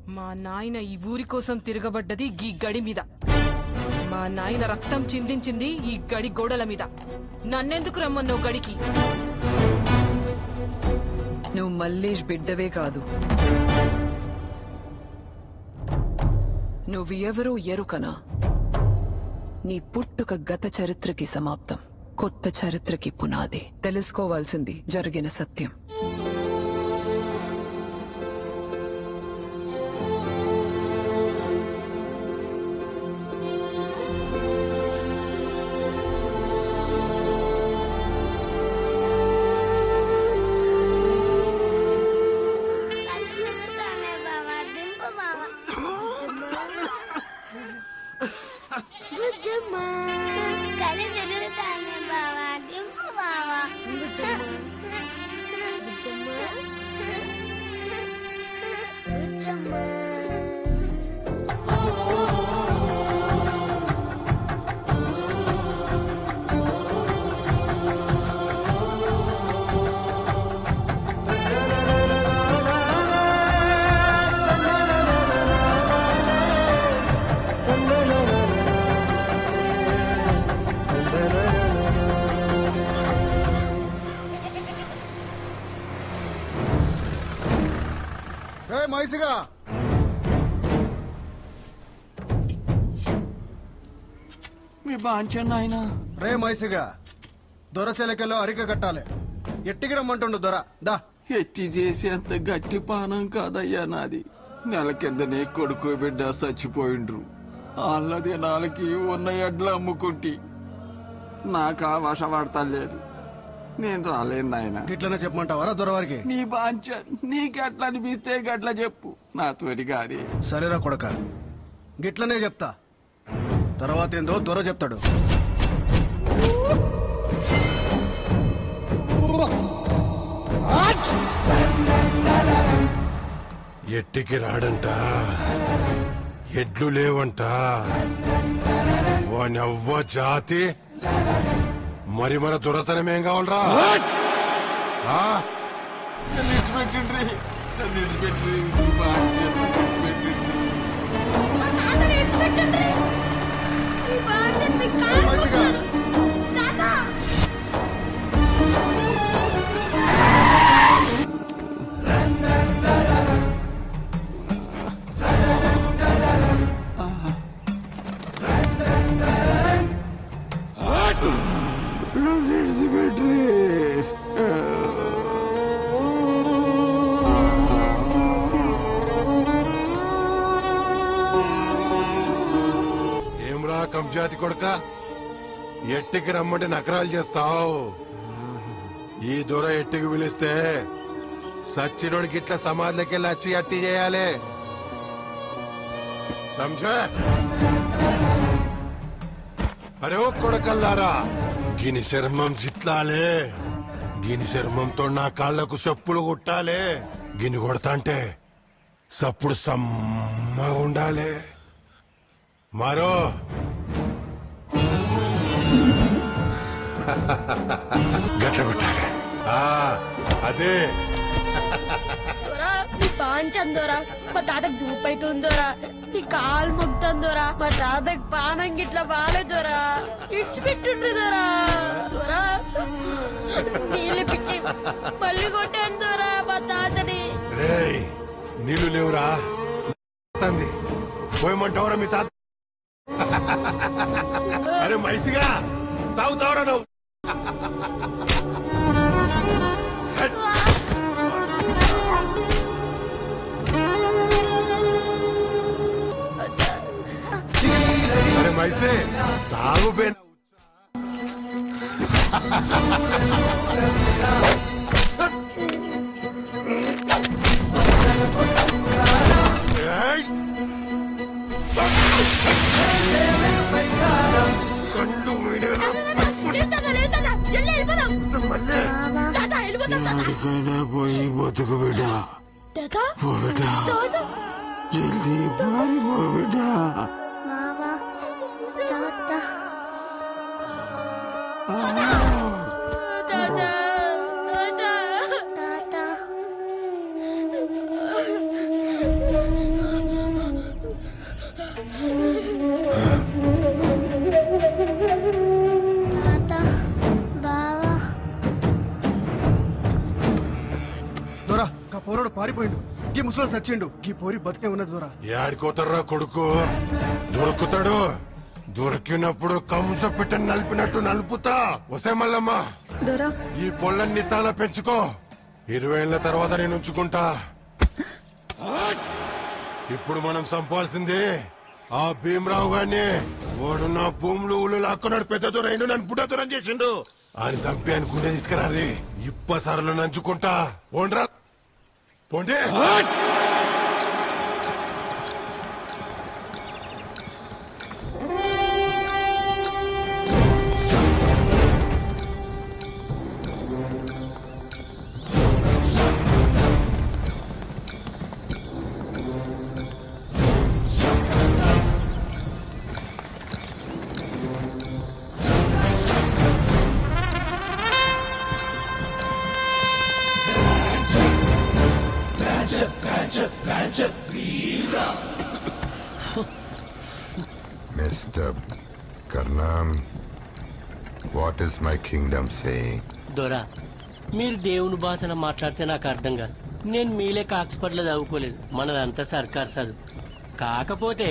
మా నాయన ఈ ఊరి కోసం తిరగబడ్డది ఈ గడి మీద. మా నాయన రక్తం చిందించింది ఈ గడి గోడల మీద. నన్నెందుకు రమ్మన్నావు గడికి? నువ్వు మల్లేష్ బిడ్డవే కాదు, నువ్వు ఎవరో ఎరుకనా? నీ పుట్టుక గత చరిత్రకి సమాప్తం, కొత్త చరిత్రకి పునాది. తెలుసుకోవాల్సింది జరిగిన సత్యం. మైసిగా మీ బాంచన్ ఆయన రే మైసిగా దొరచెలకలో అరిక కట్టాలి. ఎట్టికి రమ్మంటుండు దొర. దా ఎత్తి చేసేంత గట్టి పానం కాదయ్యా నాది. నెల కిందనే కొడుకు బిడ్డ చచ్చిపోయిండ్రు. అల్లది నాలకి ఉన్న ఎడ్లు అమ్ముకుంటి. నాకు ఆ వశ పడతలేదు. నేను రాలేను నాయన. గిట్లనే చెప్పమంటావరా దొరవారికి? నీ బాంచ నీకెట్లా అనిపిస్తే గట్లా చెప్పు, నా తోటి కాదే. సరేరా కొడక, గిట్లనే చెప్తా. తర్వాత ఏందో దొర చెప్తాడు. ఎట్టికి రాడంట, ఎడ్లు లేవంట. వానవ్వ జాతి, మరి మన దొరతనమేం కావాలరా? విడిచిపెట్టిండ్రి, విడిచిపెట్టి ఏమ్రా కంజాతి కొడుక, ఎట్టికి రమ్మంటే నకరాలు చేస్తావు. ఈ దొర ఎట్టికి పిలిస్తే సచ్చినోడికి ఇట్లా సమాధిలోకి వెళ్ళి వచ్చి అట్టి చేయాలి. సంజా? అరే ఓ కొడకల్లారా, గిని చర్మం చిట్లాలే. గిని చర్మంతో నా కాళ్లకు చెప్పులు కుట్టాలి. గిని కొడతాంటే సప్పుడు సమ్మగా ఉండాలి. మరో గట్ల కొట్టాలి. అదే పాంచందోరా, మా తాతకు ధూపు అవుతుందోరా, నీ కాలు ముగ్గుతుందోరా, మా తాతకు పానం గిట్లా బాగాలేదోరా, ఇడిచిపెట్టుండ్రిదోరా. దోరా నీళ్ళు పిచ్చి మళ్ళీ కొట్టాను మా తాతని. రే నీళ్ళు లేవురా, పోయమంటావురా మీ తాత? అరే మైసిగా తాగుతావురా నువ్వు? అరే మైసే తాగు బే. పోయి బతుకు బిడ్డ, జల్దీ పారిపో బిడ్డ. గా పోరాడు పారిపోయిండు గీ ముసలి చచ్చిండు గీ పోరి బతికే ఉన్నది దొరా. ఏడికోతారా కొడుకు దొరుకుతాడు. దొరికినప్పుడు కంస పిట్ట నలిపినట్టు నలుపుతా. వసే మల్లమ్మ దొరా ఈ పొల్లన్ని తాన పెంచుకో. 20 ఏళ్ల తర్వాత నేను ఉంచుకుంటా. ఇప్పుడు మనం సంపాల్సింది ఆ భీమరావు గారిని. వాడు నా భూములు ఊళ్ళు లాక్కున్నాడు. పెద్ద దొరైండు నన్ను బుడ్డ దూరం చేసిండు. ఆయన చంపి ఆయన గుండె తీసుకురారి. ఇప్పసార్లు నంచుకుంటా. పోండ్రా పోండి. Mr. Karnam, what is my kingdom saying? దొరా మీరు దేవుని భాషను మాట్లాడితే నాకు అర్థం కాదు. నేను మీలే ఆక్స్ఫర్డ్లో చదువుకోలేదు. మనదంతా సర్కార్ చదువు. కాకపోతే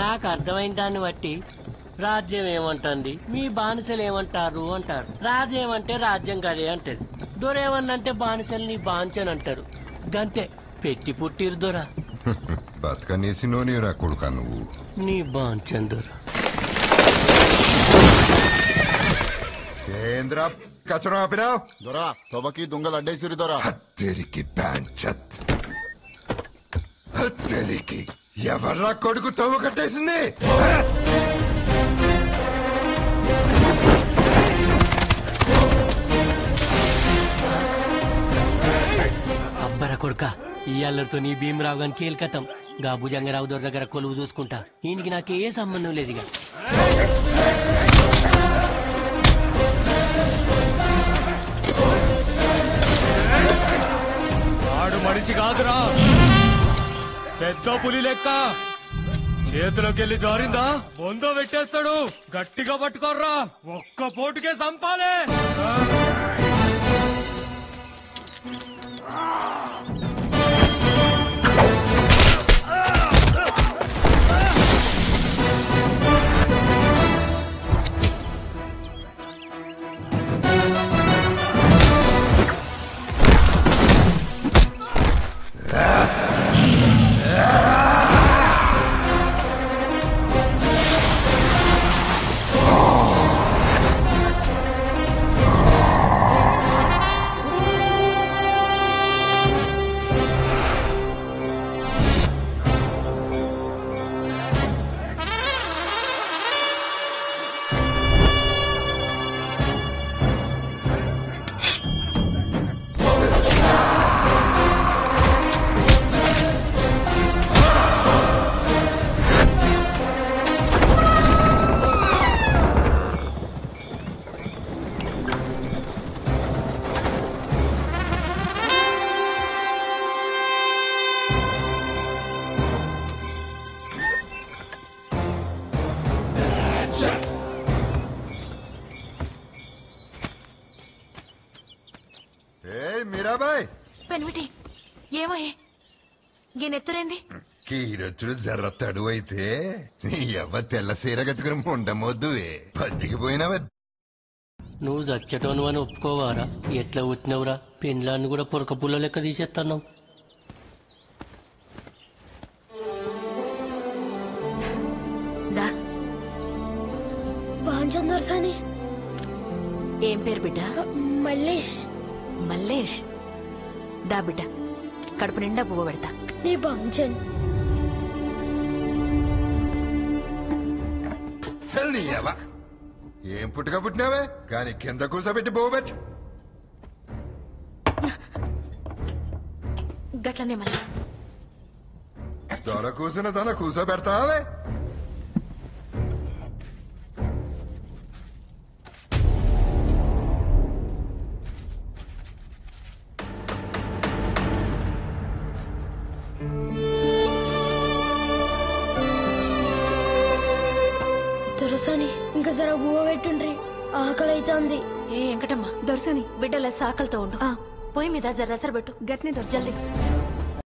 నాకు అర్థమైన దాన్ని బట్టి రాజ్యం ఏమంటుంది, మీ బానిసలు ఏమంటారు అంటారు. రాజ్యం ఏమంటే రాజ్యం కదే అంటది. దొర ఏమన్నంటే బానిసలు నీ బాంచని అంటారు. గంతే పెట్టి పుట్టిరు దొరా. బతకనేసి నోనిరా కొడుకా నువ్వు. నీ బాంచన్ దొర. ఏంద్ర కచరం ఆపినావు? దొరా తొబకి దొంగలు అడ్డేసిరి దొరా. హత్తెరికి ప్యాంచత్ హత్తెరికి ఎవర్రా కొడుకు తవ్వ కట్టేసింది? అబ్బరా కొడుక ఈ అల్లరితో నీ భీమరావు గాని కీలకతం. గా భుజంగరావు దొర దగ్గర కొలువు చూసుకుంటా. ఈయనకి నాకే సంబంధం లేదుగా. వాడు మనిషి కాదురా, పెద్ద పులి లెక్క. చేతిలోకెళ్ళి జారిందా బొందో పెట్టేస్తాడు. గట్టిగా పట్టుకోర్రా, ఒక్క పోటుకే సంపాలే. మీరాబాయ్ పెన్విటి ఏమయ్యే గీనెత్తురేంది? కీరొచ్చుడు జర్ర తడువు అయితే నీ ఎవ్వ తెల్ల సీర కట్టుకుని ఉండమొద్దువే పచ్చికిపోయినావే. నువ్వు చచ్చటోను అని ఒప్పుకోవారా? ఎట్లా ఉట్టినవురా? పెండ్లాన్ని కూడా పొరక పుల్ల లెక్క తీసేస్తున్నావు. బాంచన్ దొరసాని. ఏం పేరు బిడ్డ? మల్లేష్. మల్లేష్ దా బిడ్డ, కడుపు నిండా పువ్వు పెడతా. నీ బాంచన్ చల్లీయవా ఏం పుట్టుక పుట్టినావే కానీ కింద కూసబెట్టి బోబెట్టు. గట్లనే మళ్ళీ దొర కూసిన తన కూసబెడతావే. దొరసాని ఇంకా జర బువ్వ పెట్టుండ్రి, ఆకలి అయితే ఉంది. ఏ వెంకటమ్మ, దొరసాని బిడ్డల సాకలతో ఉండు. పొయ్యి మీద జర రసరు పెట్టు. గట్నే దొరసాని. జల్దీ